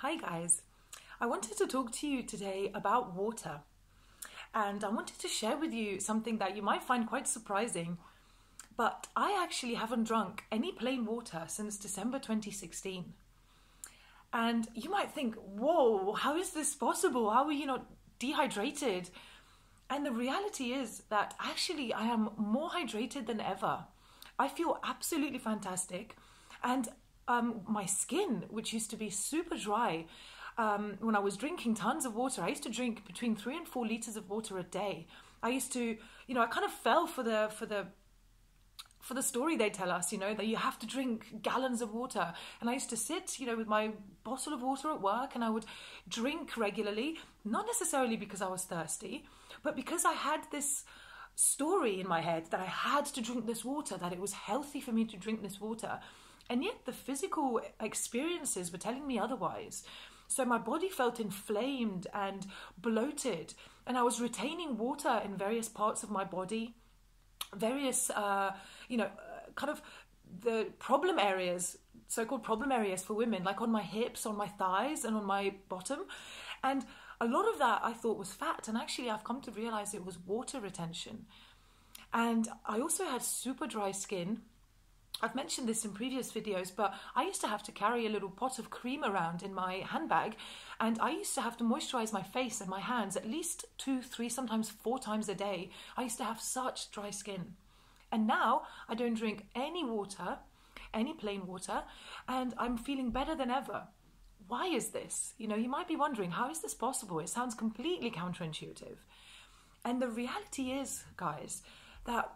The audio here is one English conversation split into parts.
Hi guys, I wanted to talk to you today about water, and I wanted to share with you something that you might find quite surprising, but I actually haven't drunk any plain water since December 2016. And you might think, whoa, how is this possible? How are you not dehydrated? And the reality is that actually I am more hydrated than ever. I feel absolutely fantastic, and my skin, which used to be super dry, when I was drinking tons of water, I used to drink between 3 and 4 liters of water a day. I used to, I kind of fell for the story they tell us, that you have to drink gallons of water. And I used to sit, with my bottle of water at work, and I would drink regularly, not necessarily because I was thirsty, but because I had this story in my head that I had to drink this water, that it was healthy for me to drink this water. And yet the physical experiences were telling me otherwise. So my body felt inflamed and bloated, and I was retaining water in various parts of my body, various, kind of the problem areas, so-called problem areas for women, like on my hips, on my thighs, and on my bottom. And a lot of that I thought was fat, and actually I've come to realize it was water retention. And I also had super dry skin. I've mentioned this in previous videos, but I used to have to carry a little pot of cream around in my handbag, and I used to have to moisturize my face and my hands at least 2, 3, sometimes 4 times a day. I used to have such dry skin. And now I don't drink any water, any plain water, and I'm feeling better than ever. Why is this? You might be wondering, how is this possible? It sounds completely counterintuitive. And the reality is, guys, that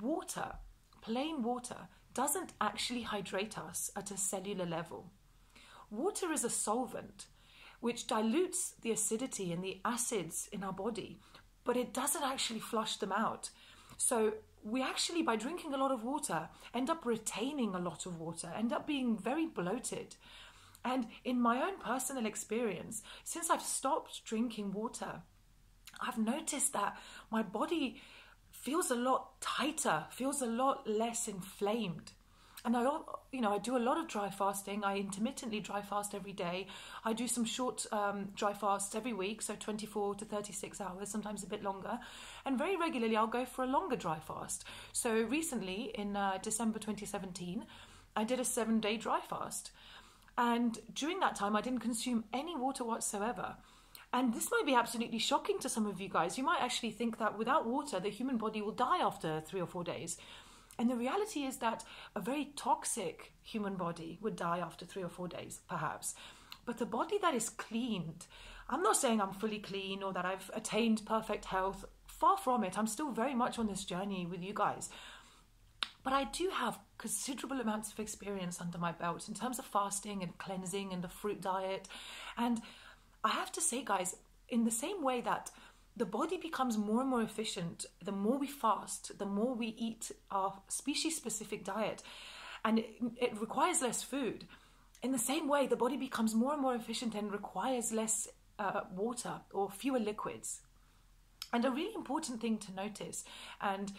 water, plain water, doesn't actually hydrate us at a cellular level. Water is a solvent which dilutes the acidity and the acids in our body, but it doesn't actually flush them out. So we actually, by drinking a lot of water, end up retaining a lot of water, end up being very bloated. And in my own personal experience, since I've stopped drinking water, I've noticed that my body feels a lot tighter, feels a lot less inflamed. And I do a lot of dry fasting. I intermittently dry fast every day. I do some short dry fasts every week, so 24 to 36 hours, sometimes a bit longer. And very regularly I'll go for a longer dry fast. So recently in December 2017, I did a 7-day dry fast. And during that time, I didn't consume any water whatsoever. And this might be absolutely shocking to some of you guys. You might actually think that without water, the human body will die after 3 or 4 days. And the reality is that a very toxic human body would die after 3 or 4 days, perhaps. But the body that is cleaned, I'm not saying I'm fully clean or that I've attained perfect health. Far from it. I'm still very much on this journey with you guys. But I do have considerable amounts of experience under my belt in terms of fasting and cleansing and the fruit diet. And I have to say, guys, in the same way that the body becomes more and more efficient, the more we fast, the more we eat our species-specific diet, and it requires less food. In the same way, the body becomes more and more efficient and requires less water or fewer liquids. And a really important thing to notice and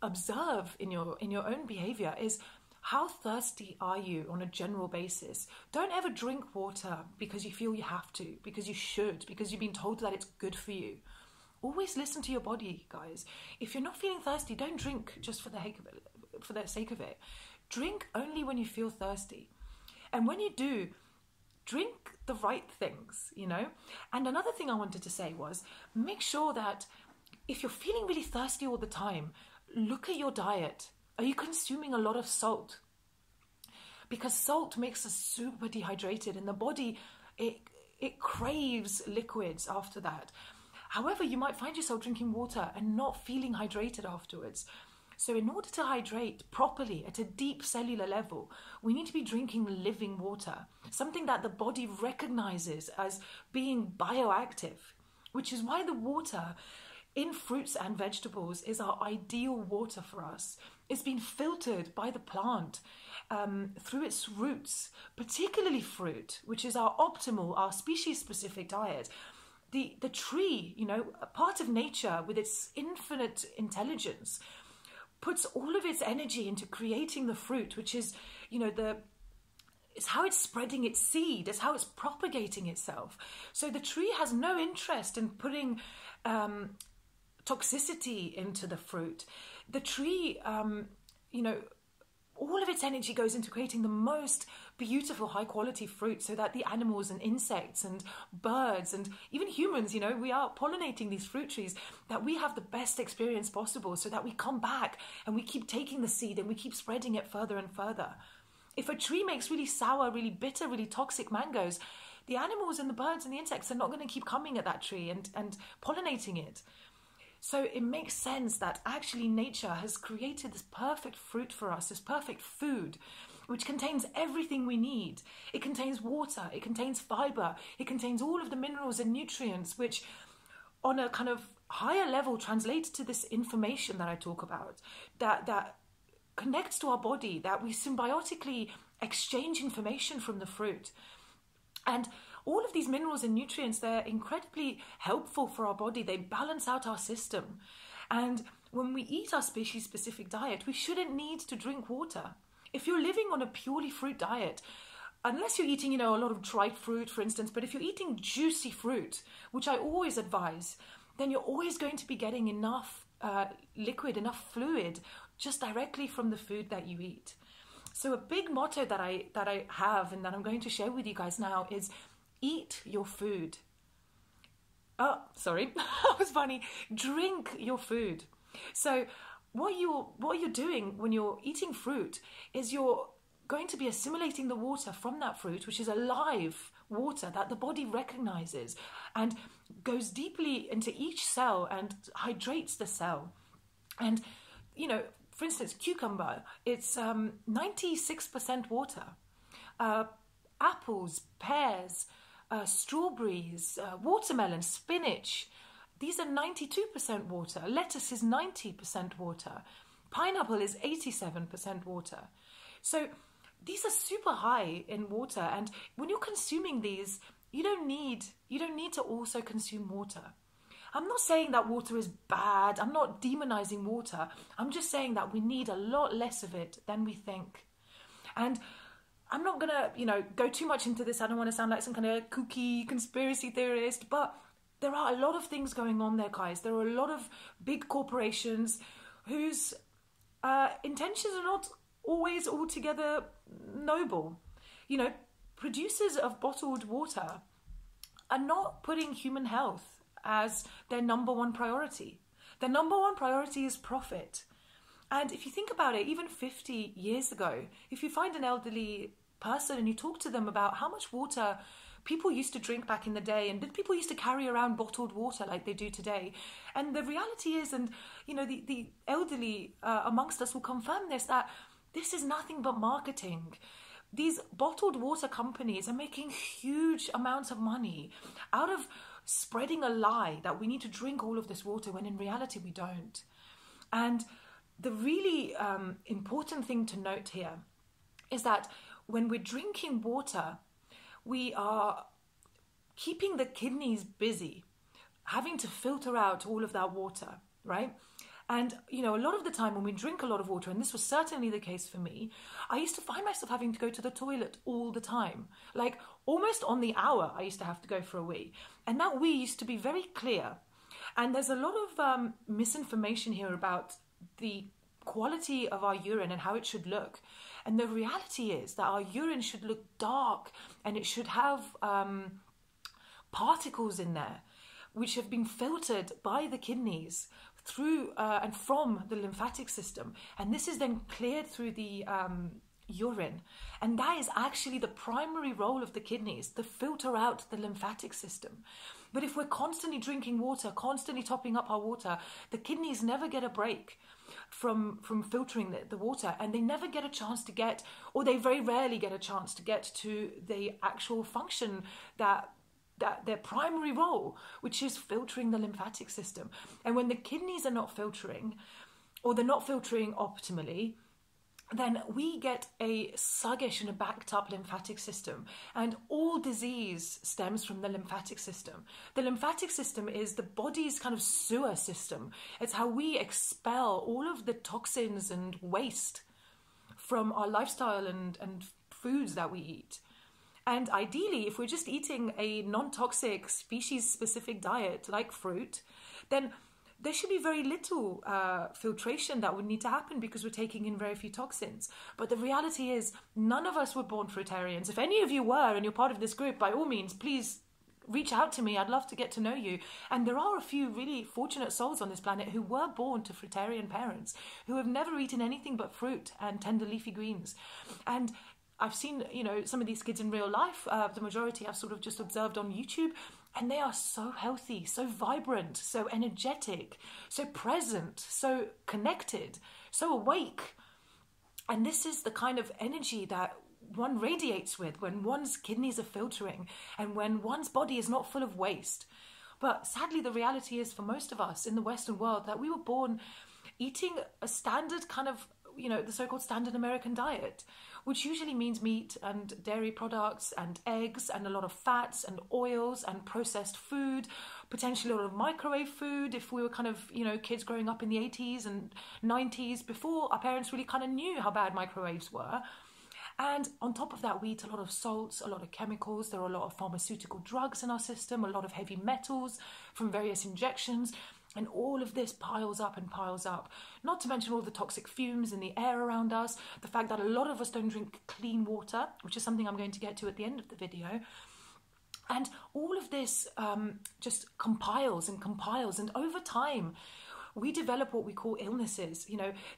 observe in your own behavior is, how thirsty are you on a general basis? Don't ever drink water because you feel you have to, because you should, because you've been told that it's good for you. Always listen to your body, guys. If you're not feeling thirsty, don't drink just for the sake of it. Drink only when you feel thirsty. And when you do, drink the right things, And another thing I wanted to say was, make sure that if you're feeling really thirsty all the time, look at your diet. Are you consuming a lot of salt? Because salt makes us super dehydrated, and the body, it craves liquids after that. However, you might find yourself drinking water and not feeling hydrated afterwards. So in order to hydrate properly at a deep cellular level, we need to be drinking living water, something that the body recognizes as being bioactive, which is why the water in fruits and vegetables is our ideal water for us. It's been filtered by the plant through its roots, particularly fruit, which is our optimal, our species-specific diet. The tree, a part of nature with its infinite intelligence, puts all of its energy into creating the fruit, which is, it's how it's spreading its seed, it's how it's propagating itself. So the tree has no interest in putting toxicity into the fruit. The tree, all of its energy goes into creating the most beautiful, high quality fruit so that the animals and insects and birds and even humans, we are pollinating these fruit trees, that we have the best experience possible so that we come back and we keep taking the seed and we keep spreading it further and further. If a tree makes really sour, really bitter, really toxic mangoes, the animals and the birds and the insects are not going to keep coming at that tree and pollinating it. So it makes sense that actually nature has created this perfect fruit for us, this perfect food, which contains everything we need. It contains water, it contains fiber, it contains all of the minerals and nutrients, which on a kind of higher level translates to this information that I talk about, that connects to our body, that we symbiotically exchange information from the fruit. And all of these minerals and nutrients, they're incredibly helpful for our body. They balance out our system. And when we eat our species-specific diet, we shouldn't need to drink water. If you're living on a purely fruit diet, unless you're eating, a lot of dried fruit, for instance, but if you're eating juicy fruit, which I always advise, then you're always going to be getting enough liquid, enough fluid, just directly from the food that you eat. So a big motto that I have and that I'm going to share with you guys now is eat your food. Oh, sorry, that was funny. Drink your food. So what you're doing when you're eating fruit is you're going to be assimilating the water from that fruit, which is alive water that the body recognizes and goes deeply into each cell and hydrates the cell. And, for instance, cucumber, it's 96% water. Apples, pears, strawberries, watermelon, spinach, these are 92% water. Lettuce is 90% water. Pineapple is 87% water. So these are super high in water, and when you're consuming these, you don't need to also consume water. I'm not saying that water is bad. I'm not demonizing water. I'm just saying that we need a lot less of it than we think. And I'm not going to, go too much into this. I don't want to sound like some kind of kooky conspiracy theorist, but there are a lot of things going on there, guys. There are a lot of big corporations whose intentions are not always altogether noble. Producers of bottled water are not putting human health as their number one priority. Their number one priority is profit. And if you think about it, even 50 years ago, if you find an elderly person and you talk to them about how much water people used to drink back in the day, and did people used to carry around bottled water like they do today? And the reality is, and the elderly amongst us will confirm this, that this is nothing but marketing. These bottled water companies are making huge amounts of money out of spreading a lie that we need to drink all of this water when in reality we don't. And the really important thing to note here is that when we're drinking water, we are keeping the kidneys busy, having to filter out all of that water, right? And, a lot of the time when we drink a lot of water, and this was certainly the case for me, I used to find myself having to go to the toilet all the time. Like almost on the hour, I used to have to go for a wee. And that wee used to be very clear. And there's a lot of misinformation here about the quality of our urine and how it should look. And the reality is that our urine should look dark, and it should have particles in there which have been filtered by the kidneys through and from the lymphatic system. And this is then cleared through the urine. And that is actually the primary role of the kidneys, to filter out the lymphatic system. But if we're constantly drinking water, constantly topping up our water, the kidneys never get a break from filtering the water, and they never get a chance to get, or they very rarely get a chance to get to the actual function that their primary role, which is filtering the lymphatic system. And when the kidneys are not filtering, or they're not filtering optimally, then we get a sluggish and a backed up lymphatic system. And all disease stems from the lymphatic system. The lymphatic system is the body's kind of sewer system. It's how we expel all of the toxins and waste from our lifestyle and foods that we eat. And ideally, if we're just eating a non-toxic, species-specific diet like fruit, then there should be very little filtration that would need to happen because we're taking in very few toxins. But the reality is, none of us were born fruitarians. If any of you were and you're part of this group, by all means, please reach out to me. I'd love to get to know you. And there are a few really fortunate souls on this planet who were born to fruitarian parents, who have never eaten anything but fruit and tender leafy greens. And I've seen, some of these kids in real life. The majority I've sort of just observed on YouTube, and they are so healthy, so vibrant, so energetic, so present, so connected, so awake. And this is the kind of energy that one radiates with when one's kidneys are filtering and when one's body is not full of waste. But sadly, the reality is for most of us in the Western world that we were born eating a standard kind of, the so-called standard American diet, which usually means meat and dairy products and eggs and a lot of fats and oils and processed food, potentially a lot of microwave food if we were kind of, kids growing up in the 80s and 90s before our parents really kind of knew how bad microwaves were. And on top of that, we eat a lot of salts, a lot of chemicals. There are a lot of pharmaceutical drugs in our system, a lot of heavy metals from various injections. And all of this piles up and piles up. Not to mention all the toxic fumes in the air around us, the fact that a lot of us don't drink clean water, which is something I'm going to get to at the end of the video. And all of this just compiles and compiles. And over time, we develop what we call illnesses.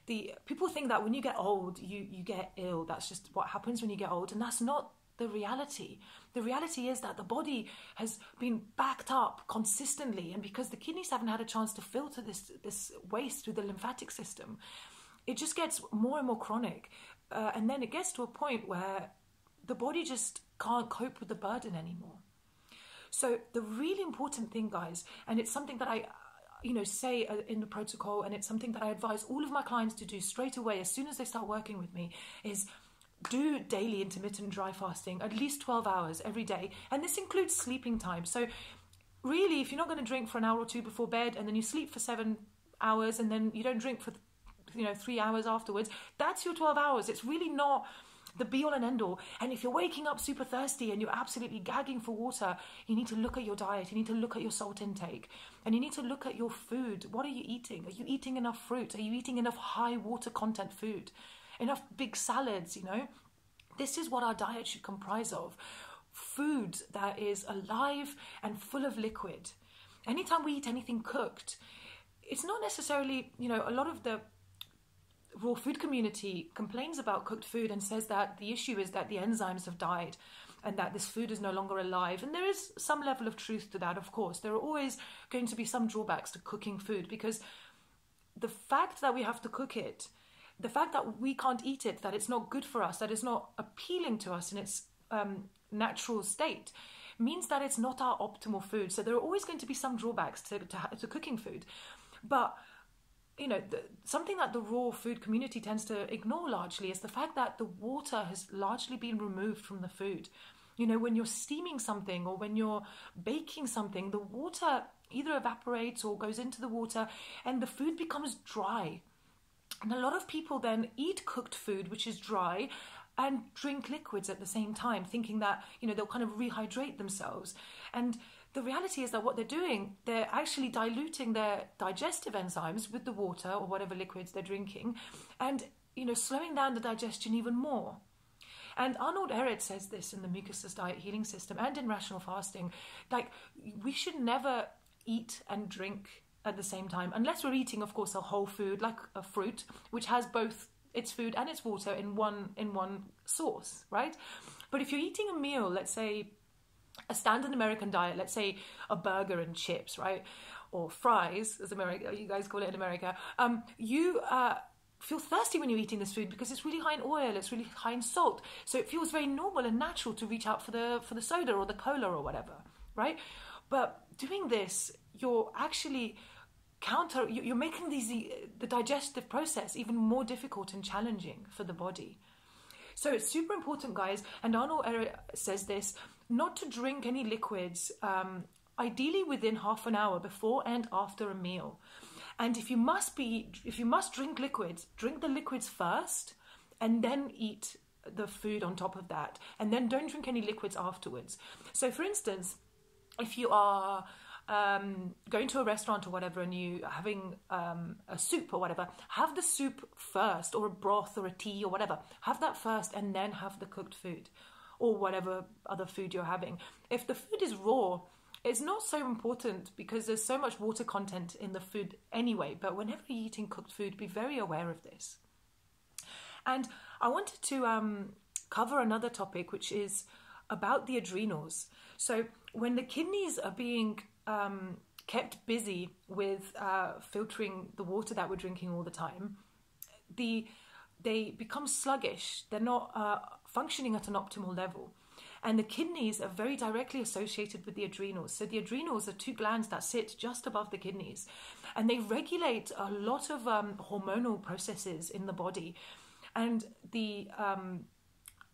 The people think that when you get old, you get ill. That's just what happens when you get old. And that's not the reality. The reality is that the body has been backed up consistently, and because the kidneys haven't had a chance to filter this waste through the lymphatic system, it just gets more and more chronic. And then it gets to a point where the body just can't cope with the burden anymore. So the really important thing, guys, and it's something that I say in the protocol, and it's something that I advise all of my clients to do straight away as soon as they start working with me, is do daily intermittent dry fasting, at least 12 hours every day. And this includes sleeping time. So really, if you're not going to drink for an hour or two before bed, and then you sleep for 7 hours, and then you don't drink for 3 hours afterwards, that's your 12 hours. It's really not the be all and end all. And if you're waking up super thirsty and you're absolutely gagging for water, you need to look at your diet. You need to look at your salt intake, and you need to look at your food. What are you eating? Are you eating enough fruit? Are you eating enough high water content food? Enough big salads? This is what our diet should comprise of. Food that is alive and full of liquid. Anytime we eat anything cooked, it's not necessarily, a lot of the raw food community complains about cooked food and says that the issue is that the enzymes have died and that this food is no longer alive. And there is some level of truth to that, of course. There are always going to be some drawbacks to cooking food, because the fact that we have to cook it, the fact that we can't eat it, that it's not good for us, that it's not appealing to us in its natural state, means that it's not our optimal food. So there are always going to be some drawbacks to cooking food. But something that the raw food community tends to ignore largely is the fact that the water has largely been removed from the food. When you're steaming something or when you're baking something, the water either evaporates or goes into the water and the food becomes dry. And a lot of people then eat cooked food, which is dry, and drink liquids at the same time, thinking that, they'll kind of rehydrate themselves. And the reality is that what they're doing, they're actually diluting their digestive enzymes with the water or whatever liquids they're drinking, and, slowing down the digestion even more. And Arnold Ehret says this in the Mucusless Diet Healing System and in Rational Fasting, like, we should never eat and drink at the same time, unless we're eating, of course, a whole food like a fruit, which has both its food and its water in one source, right? But if you're eating a meal, let's say a standard American diet, let's say a burger and chips, right, or fries, as you guys call it in America, you feel thirsty when you're eating this food because it's really high in oil, it's really high in salt, so it feels very normal and natural to reach out for the soda or the cola or whatever, right? But doing this, you're actually you're making the digestive process even more difficult and challenging for the body. So it's super important, guys, and Arnold says this, not to drink any liquids, ideally within half an hour before and after a meal. And if you must drink liquids, drink the liquids first and then eat the food on top of that, and then don't drink any liquids afterwards. So for instance, if you are going to a restaurant or whatever and you are having a soup or whatever, have the soup first, or a broth or a tea or whatever. Have that first and then have the cooked food or whatever other food you're having. If the food is raw, it's not so important because there's so much water content in the food anyway, but whenever you're eating cooked food, be very aware of this. And I wanted to cover another topic, which is about the adrenals. So when the kidneys are being kept busy with filtering the water that we're drinking all the time, they become sluggish. They're not functioning at an optimal level. And the kidneys are very directly associated with the adrenals. So the adrenals are two glands that sit just above the kidneys. And they regulate a lot of hormonal processes in the body. And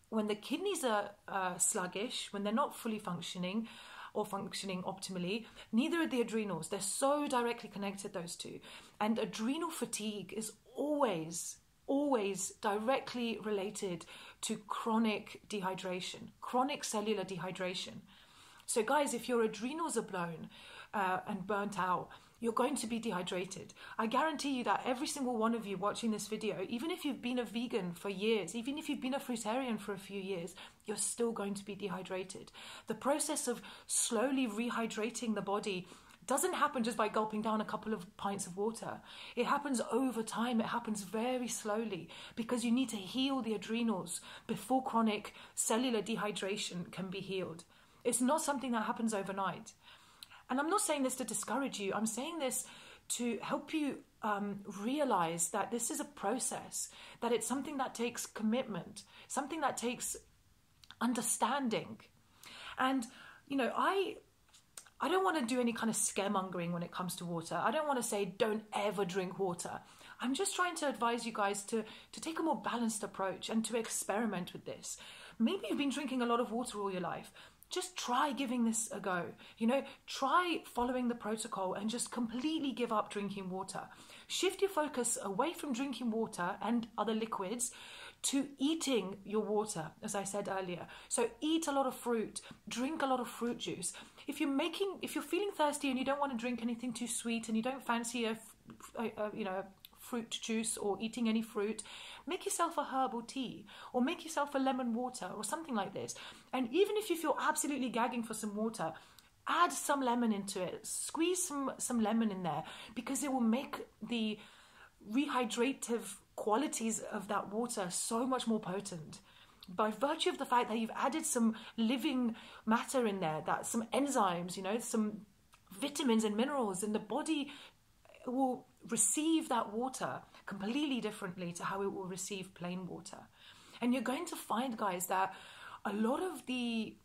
when the kidneys are sluggish, when they're not fully functioning or functioning optimally, neither are the adrenals. They're so directly connected, those two. And adrenal fatigue is always directly related to chronic dehydration, chronic cellular dehydration. So guys, if your adrenals are blown and burnt out, you're going to be dehydrated. I guarantee you that every single one of you watching this video, even if you've been a vegan for years, even if you've been a fruitarian for a few years, you're still going to be dehydrated. The process of slowly rehydrating the body doesn't happen just by gulping down a couple of pints of water. It happens over time. It happens very slowly because you need to heal the adrenals before chronic cellular dehydration can be healed. It's not something that happens overnight. And I'm not saying this to discourage you. I'm saying this to help you realize that this is a process, that it's something that takes commitment, something that takes understanding. And, you know, I don't want to do any kind of scaremongering when it comes to water. I don't want to say don't ever drink water. I'm just trying to advise you guys to take a more balanced approach and to experiment with this. Maybe you've been drinking a lot of water all your life. Just try giving this a go. You know, try following the protocol and just completely give up drinking water. Shift your focus away from drinking water and other liquids to eating your water, as I said earlier. So eat a lot of fruit, drink a lot of fruit juice. If you're feeling thirsty and you don't want to drink anything too sweet and you don't fancy a fruit juice or eating any fruit, make yourself a herbal tea or make yourself a lemon water or something like this. And even if you feel absolutely gagging for some water, add some lemon into it. Squeeze some lemon in there because it will make the rehydrative qualities of that water so much more potent. By virtue of the fact that you've added some living matter in there, that some enzymes, you know, some vitamins and minerals, and the body will receive that water completely differently to how it will receive plain water. And you're going to find, guys, that a lot of the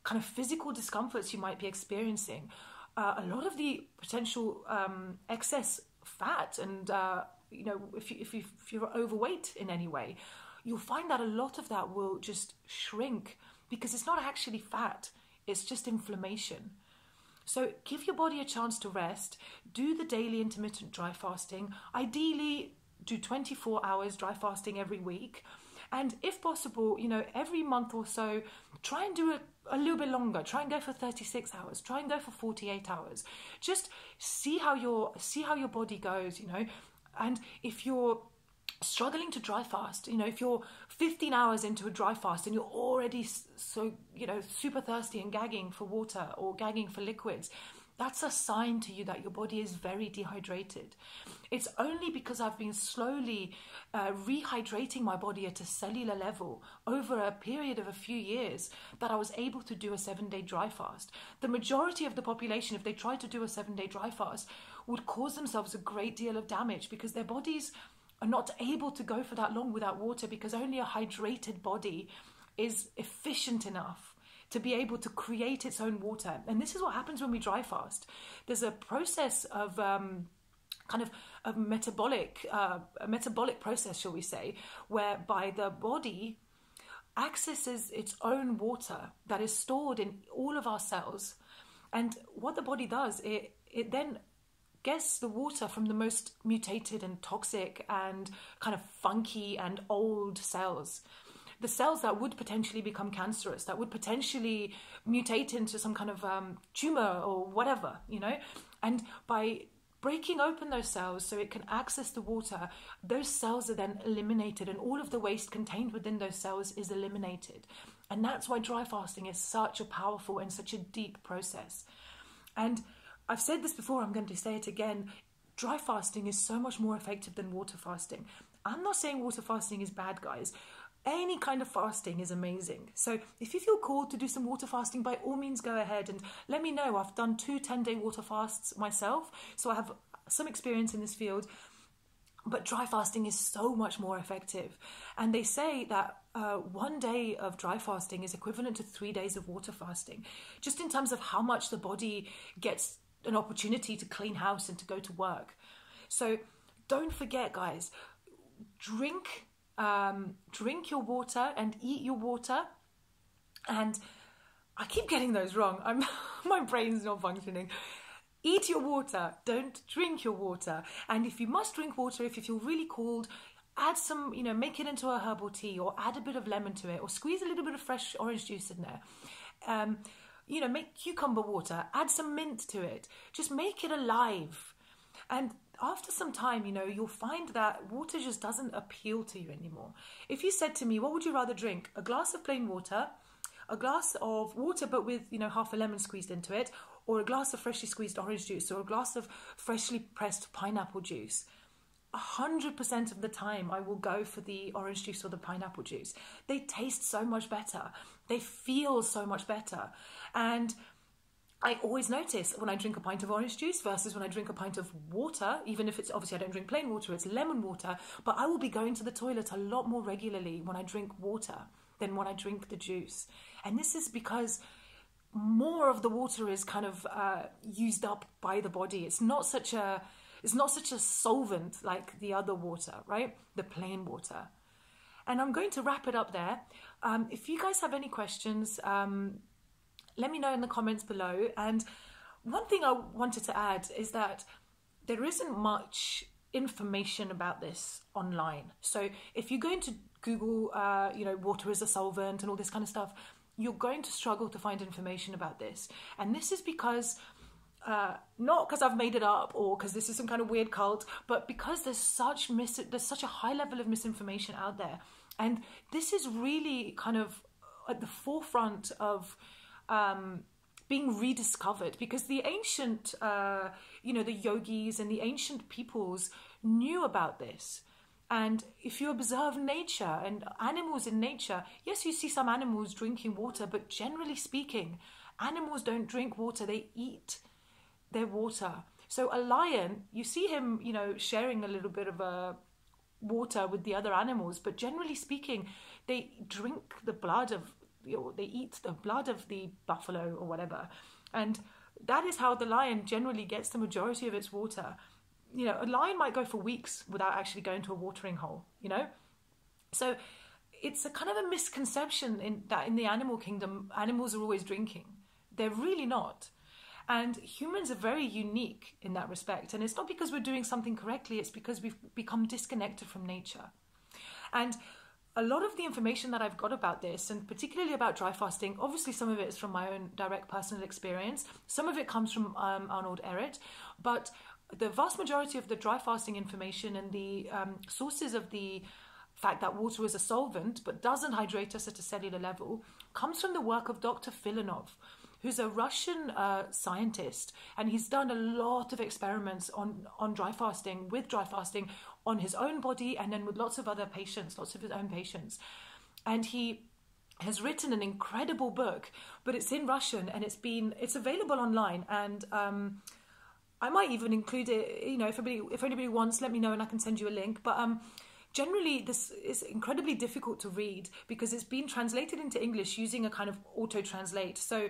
kind of physical discomforts you might be experiencing, a lot of the potential excess fat, and if you're overweight in any way, you'll find that a lot of that will just shrink because it's not actually fat, it's just inflammation. So give your body a chance to rest. Do the daily intermittent dry fasting. Ideally, do 24 hours dry fasting every week. And if possible, you know, every month or so, try and do it a little bit longer. Try and go for 36 hours. Try and go for 48 hours. Just see how your body goes, you know. And if you're struggling to dry fast, you know, if you're 15 hours into a dry fast and you're already so, you know, super thirsty and gagging for water or gagging for liquids, that's a sign to you that your body is very dehydrated. It's only because I've been slowly rehydrating my body at a cellular level over a period of a few years that I was able to do a 7-day dry fast. The majority of the population, if they tried to do a 7-day dry fast, would cause themselves a great deal of damage because their bodies are not able to go for that long without water, because only a hydrated body is efficient enough to be able to create its own water. And this is what happens when we dry fast. There's a process of a metabolic process, shall we say, whereby the body accesses its own water that is stored in all of our cells. And what the body does, it then gets the water from the most mutated and toxic and kind of funky and old cells. the cells that would potentially become cancerous, that would potentially mutate into some kind of tumor or whatever, you know. And by breaking open those cells so it can access the water, those cells are then eliminated, and all of the waste contained within those cells is eliminated. And that's why dry fasting is such a powerful and such a deep process. And I've said this before, I'm going to say it again, dry fasting is so much more effective than water fasting. I'm not saying water fasting is bad, guys. Any kind of fasting is amazing. So if you feel called to do some water fasting, by all means go ahead and let me know. I've done 2 10-day water fasts myself, so I have some experience in this field. But dry fasting is so much more effective. And they say that 1 day of dry fasting is equivalent to 3 days of water fasting, just in terms of how much the body gets an opportunity to clean house and to go to work. So don't forget, guys, drink your water and eat your water. And I keep getting those wrong. My brain's not functioning. Eat your water, don't drink your water. And if you must drink water, if you feel really cold, add some, make it into a herbal tea, or add a bit of lemon to it, or squeeze a little bit of fresh orange juice in there. Make cucumber water, add some mint to it. Just make it alive. And after some time, you'll find that water just doesn't appeal to you anymore. If you said to me, what would you rather drink? A glass of plain water, a glass of water but with, half a lemon squeezed into it, or a glass of freshly squeezed orange juice, or a glass of freshly pressed pineapple juice, 100% of the time I will go for the orange juice or the pineapple juice. They taste so much better. They feel so much better. And I always notice when I drink a pint of orange juice versus when I drink a pint of water, even if it's, obviously I don't drink plain water, it's lemon water, but I will be going to the toilet a lot more regularly when I drink water than when I drink the juice. And this is because more of the water is kind of used up by the body. It's not such a solvent like the other water, right? The plain water. And I'm going to wrap it up there. If you guys have any questions, let me know in the comments below. And one thing I wanted to add is that there isn't much information about this online. So if you go into Google, water is a solvent and all this kind of stuff, you're going to struggle to find information about this. And this is because, not because I've made it up or because this is some kind of weird cult, but because there's such a high level of misinformation out there. And this is really kind of at the forefront of being rediscovered, because the ancient, the yogis and the ancient peoples knew about this. And if you observe nature and animals in nature, yes, you see some animals drinking water, but generally speaking, animals don't drink water, they eat their water. So a lion, you see him, sharing a little bit of water with the other animals, but generally speaking, they drink the blood of, they eat the blood of the buffalo or whatever. And that is how the lion generally gets the majority of its water. A lion might go for weeks without actually going to a watering hole, So it's a kind of a misconception that in the animal kingdom, animals are always drinking. They're really not. And humans are very unique in that respect. And it's not because we're doing something correctly, it's because we've become disconnected from nature. And a lot of the information that I've got about this, and particularly about dry fasting, obviously some of it is from my own direct personal experience. Some of it comes from Arnold Ehret, but the vast majority of the dry fasting information and the sources of the fact that water is a solvent but doesn't hydrate us at a cellular level comes from the work of Dr. Filanov, who's a Russian scientist, and he's done a lot of experiments on dry fasting, with dry fasting on his own body and then with lots of other patients, lots of his own patients. And he has written an incredible book, but it's in Russian and it's available online. And I might even include it, if anybody wants, let me know and I can send you a link. But generally, this is incredibly difficult to read because it's been translated into English using a kind of auto-translate. So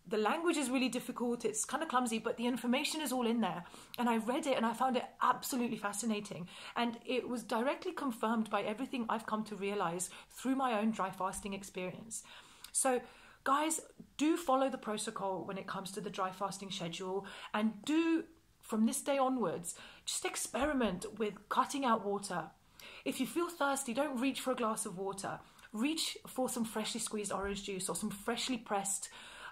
the language is really difficult, it's kind of clumsy, but the information is all in there. And I read it and I found it absolutely fascinating. And it was directly confirmed by everything I've come to realize through my own dry fasting experience. So guys, do follow the protocol when it comes to the dry fasting schedule, and do, from this day onwards, just experiment with cutting out water. If you feel thirsty, don't reach for a glass of water. reach for some freshly squeezed orange juice or some freshly pressed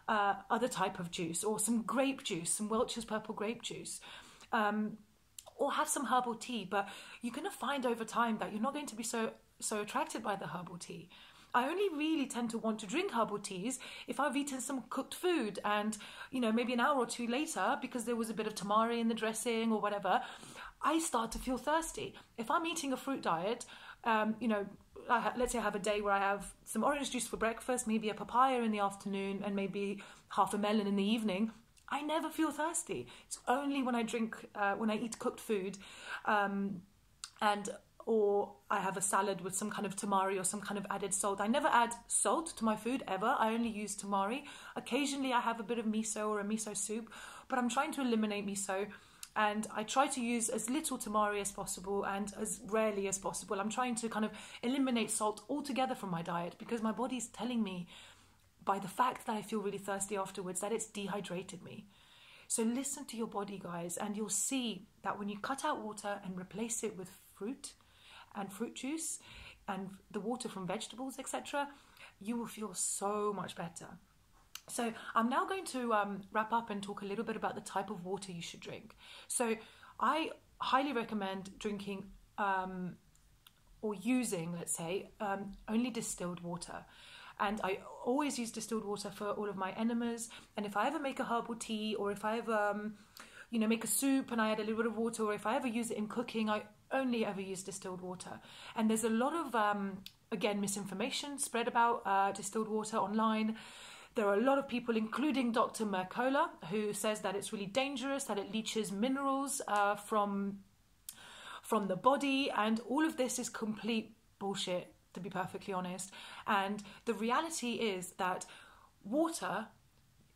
other type of juice, or some grape juice, some Welch's purple grape juice, or have some herbal tea. But you're going to find over time that you're not going to be so attracted by the herbal tea. I only really tend to want to drink herbal teas if I've eaten some cooked food and, you know, maybe an hour or two later, because there was a bit of tamari in the dressing or whatever, I start to feel thirsty. If I'm eating a fruit diet, you know, let's say I have a day where I have some orange juice for breakfast, maybe a papaya in the afternoon, and maybe half a melon in the evening, I never feel thirsty. It's only when I eat cooked food, or I have a salad with some kind of tamari or some kind of added salt. I never add salt to my food ever. I only use tamari. Occasionally I have a bit of miso or a miso soup, but I'm trying to eliminate miso. And I try to use as little tamari as possible and as rarely as possible. I'm trying to kind of eliminate salt altogether from my diet, because my body's telling me by the fact that I feel really thirsty afterwards that it's dehydrated me. So listen to your body, guys, and you'll see that when you cut out water and replace it with fruit and fruit juice and the water from vegetables, etc., you will feel so much better. So I'm now going to wrap up and talk a little bit about the type of water you should drink. So I highly recommend drinking or using, let's say, only distilled water. And I always use distilled water for all of my enemas. And if I ever make a herbal tea, or if I ever, you know, make a soup and I add a little bit of water, or if I ever use it in cooking, I only ever use distilled water. And there's a lot of, again, misinformation spread about distilled water online. There are a lot of people, including Dr. Mercola, who says that it's really dangerous, that it leaches minerals from the body, and all of this is complete bullshit, to be perfectly honest. And the reality is that water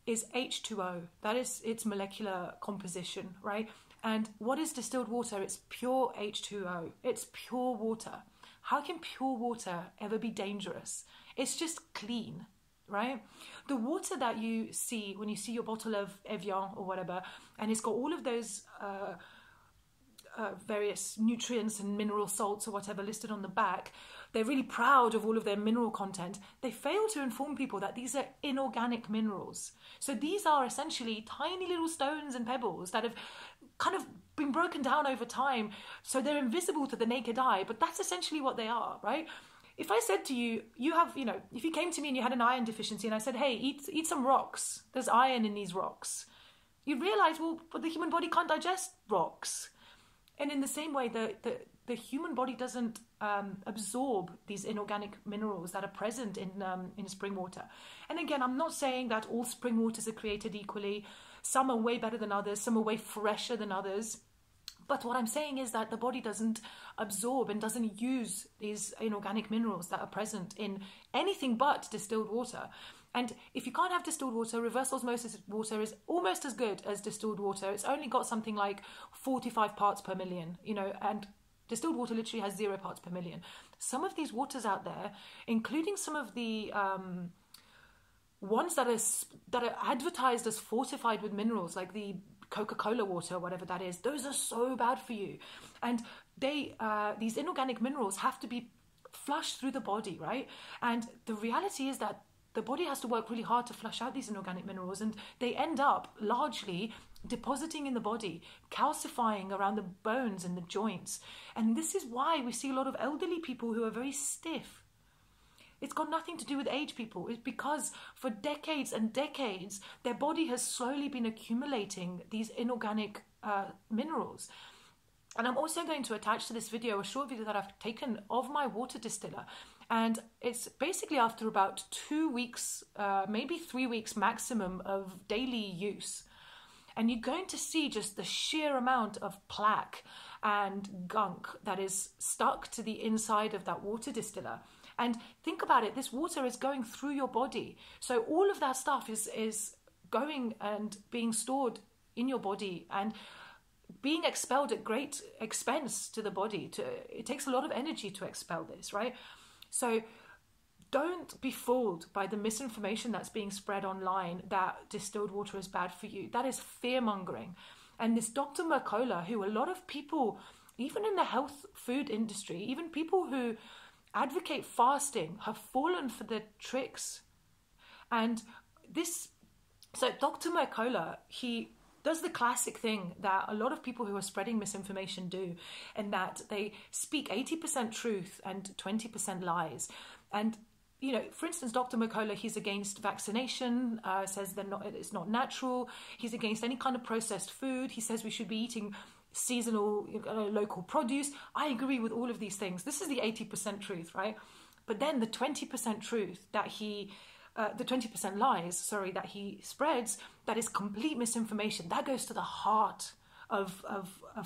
is H2O. That is its molecular composition, right? And what is distilled water? It's pure H2O. It's pure water. How can pure water ever be dangerous? It's just clean, right? The water that you see when you see your bottle of Evian or whatever, and it's got all of those various nutrients and mineral salts or whatever listed on the back, they're really proud of all of their mineral content. They fail to inform people that these are inorganic minerals. So these are essentially tiny little stones and pebbles that have kind of been broken down over time, so they're invisible to the naked eye, but that's essentially what they are, right? If I said to you, if you came to me and you had an iron deficiency and I said, hey, eat some rocks, there's iron in these rocks, you'd realize, well, but the human body can't digest rocks. And in the same way, the human body doesn't absorb these inorganic minerals that are present in spring water. And again, I'm not saying that all spring waters are created equally. Some are way better than others. Some are way fresher than others. But what I'm saying is that the body doesn't absorb and doesn't use these inorganic minerals that are present in anything but distilled water. And if you can't have distilled water, reverse osmosis water is almost as good as distilled water. It's only got something like 45 parts per million, and distilled water literally has 0 parts per million. Some of these waters out there, including some of the ones that are advertised as fortified with minerals, like the Coca-Cola water, whatever that is, those are so bad for you. And these inorganic minerals have to be flushed through the body, right? And the reality is that the body has to work really hard to flush out these inorganic minerals, and they end up largely depositing in the body, calcifying around the bones and the joints. And this is why we see a lot of elderly people who are very stiff. It's got nothing to do with age, people. It's because for decades and decades, their body has slowly been accumulating these inorganic minerals. And I'm also going to attach to this video a short video that I've taken of my water distiller. And it's basically after about 2 weeks, maybe 3 weeks maximum of daily use. And you're going to see just the sheer amount of plaque and gunk that is stuck to the inside of that water distiller. And think about it, this water is going through your body. So all of that stuff is going and being stored in your body and being expelled at great expense to the body. It takes a lot of energy to expel this, right? So don't be fooled by the misinformation that's being spread online that distilled water is bad for you. That is fear-mongering. And this Dr. Mercola, who a lot of people, even in the health food industry, even people who advocate fasting have fallen for the tricks. And so Dr. Mercola, he does the classic thing that a lot of people who are spreading misinformation do, and that they speak 80% truth and 20% lies. And, you know, for instance, Dr. Mercola, he's against vaccination, says it's not natural. He's against any kind of processed food. He says we should be eating seasonal, local produce. I agree with all of these things. This is the 80% truth, right? But then the 20% truth that the 20% lies, that he spreads, that is complete misinformation. That goes to the heart of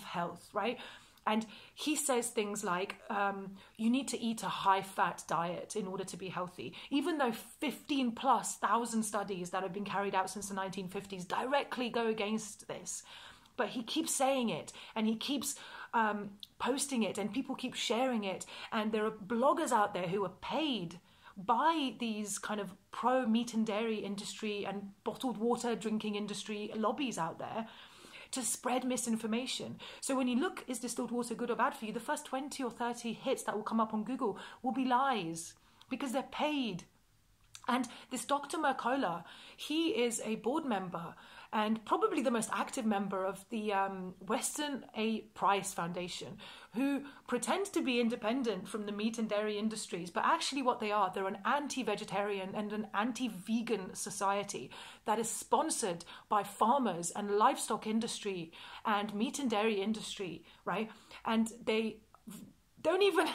health, right? And he says things like, you need to eat a high-fat diet in order to be healthy, even though 15,000+ studies that have been carried out since the 1950s directly go against this. But he keeps saying it, and he keeps posting it, and people keep sharing it. And there are bloggers out there who are paid by these kind of pro-meat and dairy industry and bottled water drinking industry lobbies out there to spread misinformation. So when you look, is distilled water good or bad for you, the first 20 or 30 hits that will come up on Google will be lies, because they're paid. And this Dr. Mercola, he is a board member and probably the most active member of the Weston A. Price Foundation, who pretend to be independent from the meat and dairy industries, but actually what they are, they're an anti-vegetarian and an anti-vegan society that is sponsored by farmers and livestock industry and meat and dairy industry, right? And they don't even,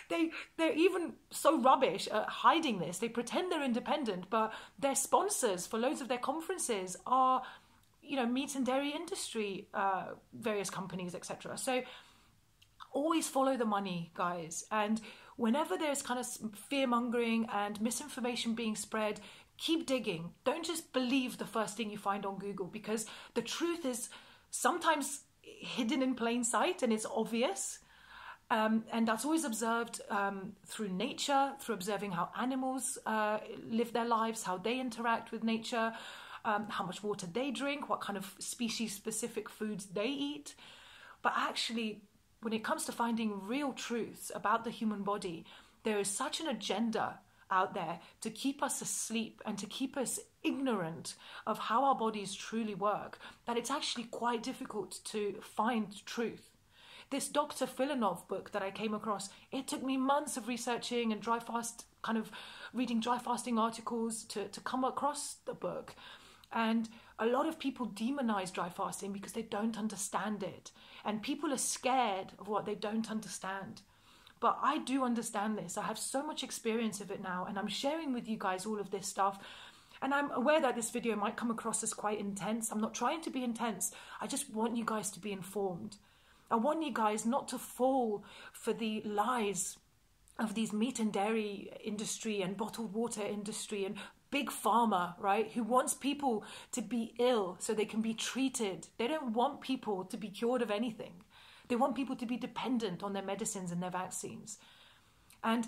they're even so rubbish at hiding this. They pretend they're independent, but their sponsors for loads of their conferences are, you know, meat and dairy industry, various companies, etc. So always follow the money, guys. And whenever there's kind of fear-mongering and misinformation being spread, keep digging. Don't just believe the first thing you find on Google, because the truth is sometimes hidden in plain sight and it's obvious. And that's always observed through nature, through observing how animals live their lives, how they interact with nature, how much water they drink, what kind of species-specific foods they eat. But actually, when it comes to finding real truths about the human body, there is such an agenda out there to keep us asleep and to keep us ignorant of how our bodies truly work, that it's actually quite difficult to find truth. This Dr. Filanov book that I came across, it took me months of researching and reading dry fasting articles to come across the book. And a lot of people demonize dry fasting because they don't understand it. And people are scared of what they don't understand. But I do understand this. I have so much experience of it now, and I'm sharing with you guys all of this stuff. And I'm aware that this video might come across as quite intense. I'm not trying to be intense. I just want you guys to be informed. I want you guys not to fall for the lies of these meat and dairy industry and bottled water industry and big pharma, right? Who wants people to be ill so they can be treated. They don't want people to be cured of anything. They want people to be dependent on their medicines and their vaccines. And,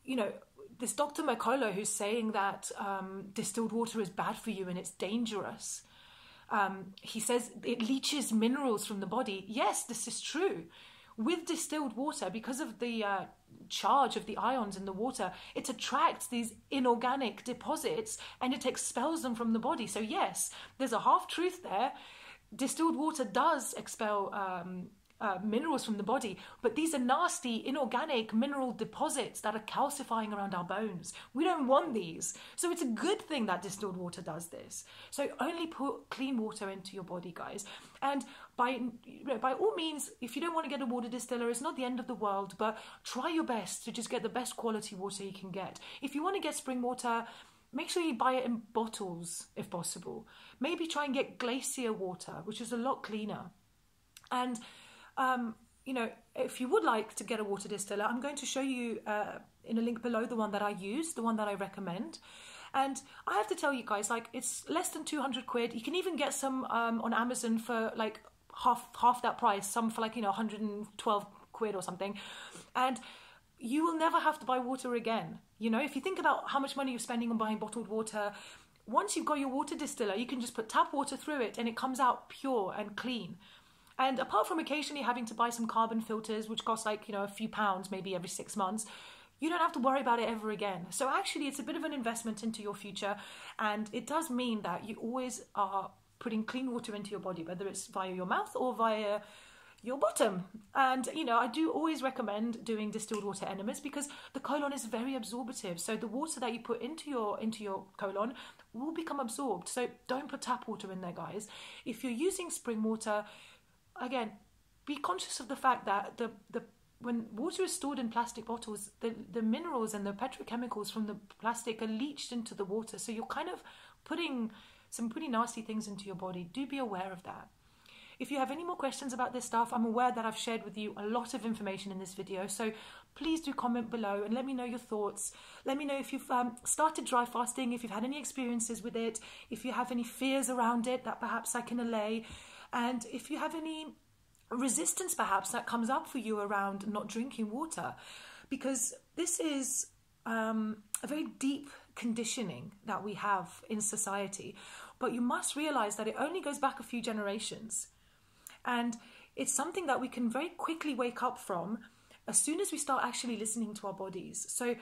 you know, this Dr. Mercola who's saying that distilled water is bad for you and it's dangerous. He says it leaches minerals from the body. Yes, this is true. With distilled water, because of the charge of the ions in the water, it attracts these inorganic deposits and it expels them from the body. So yes, there's a half-truth there. Distilled water does expel minerals from the body, but these are nasty inorganic mineral deposits that are calcifying around our bones. We don't want these. So it's a good thing that distilled water does this. So only put clean water into your body, guys. And by all means, if you don't want to get a water distiller, it's not the end of the world, but try your best to just get the best quality water you can get. If you want to get spring water, make sure you buy it in bottles if possible. Maybe try and get glacier water, which is a lot cleaner. And you know, if you would like to get a water distiller, I'm going to show you in a link below the one that I use, the one that I recommend. And I have to tell you guys, like, it's less than 200 quid. You can even get some on Amazon for like half that price, some for like, you know, 112 quid or something. And you will never have to buy water again. You know, if you think about how much money you're spending on buying bottled water, once you've got your water distiller, you can just put tap water through it and it comes out pure and clean. And apart from occasionally having to buy some carbon filters, which cost like, you know, a few pounds, maybe every 6 months, you don't have to worry about it ever again. So actually, it's a bit of an investment into your future, and it does mean that you always are putting clean water into your body, whether it's via your mouth or via your bottom. And I do always recommend doing distilled water enemas because the colon is very absorptive. So the water that you put into your colon will become absorbed. So don't put tap water in there, guys. If you're using spring water, again, be conscious of the fact that when water is stored in plastic bottles, the minerals and the petrochemicals from the plastic are leached into the water. So you're kind of putting some pretty nasty things into your body. Do be aware of that. If you have any more questions about this stuff, I'm aware that I've shared with you a lot of information in this video. So please do comment below and let me know your thoughts. Let me know if you've started dry fasting, if you've had any experiences with it, if you have any fears around it that perhaps I can allay, and if you have any resistance perhaps that comes up for you around not drinking water, because this is a very deep conditioning that we have in society. But you must realize that it only goes back a few generations, and it's something that we can very quickly wake up from as soon as we start actually listening to our bodies. So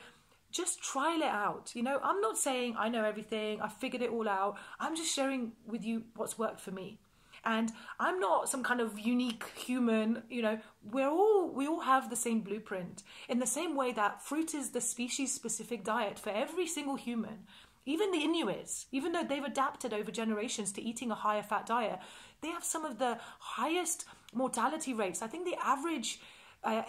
just trial it out. I'm not saying I know everything, I figured it all out. I'm just sharing with you what's worked for me. And I'm not some kind of unique human, we all have the same blueprint. In the same way that fruit is the species-specific diet for every single human. Even the Inuits, even though they've adapted over generations to eating a higher fat diet, they have some of the highest mortality rates. I think the average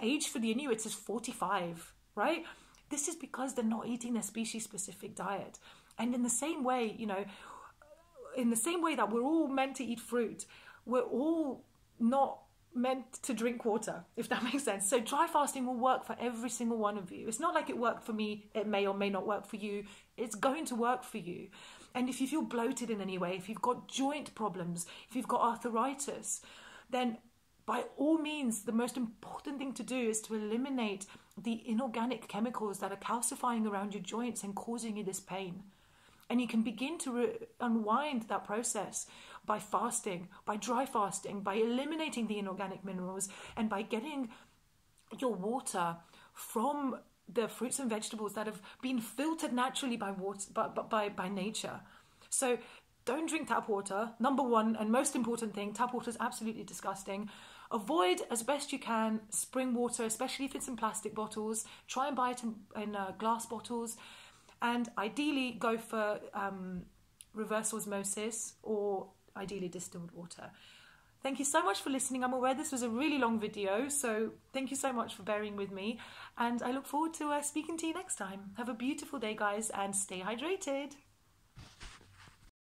age for the Inuits is 45, right? This is because they're not eating their species-specific diet. And in the same way, in the same way that we're all meant to eat fruit, we're all not meant to drink water, if that makes sense. So dry fasting will work for every single one of you. It's not like it worked for me, it may or may not work for you. It's going to work for you. And if you feel bloated in any way, if you've got joint problems, if you've got arthritis, then by all means, the most important thing to do is to eliminate the inorganic chemicals that are calcifying around your joints and causing you this pain. And you can begin to unwind that process by fasting, by dry fasting, by eliminating the inorganic minerals, and by getting your water from the fruits and vegetables that have been filtered naturally by nature. So don't drink tap water. Number one and most important thing, tap water is absolutely disgusting. Avoid as best you can spring water, especially if it's in plastic bottles. Try and buy it in glass bottles. And ideally go for reverse osmosis or ideally distilled water. Thank you so much for listening. I'm aware this was a really long video, so thank you so much for bearing with me. And I look forward to speaking to you next time. Have a beautiful day, guys, and stay hydrated.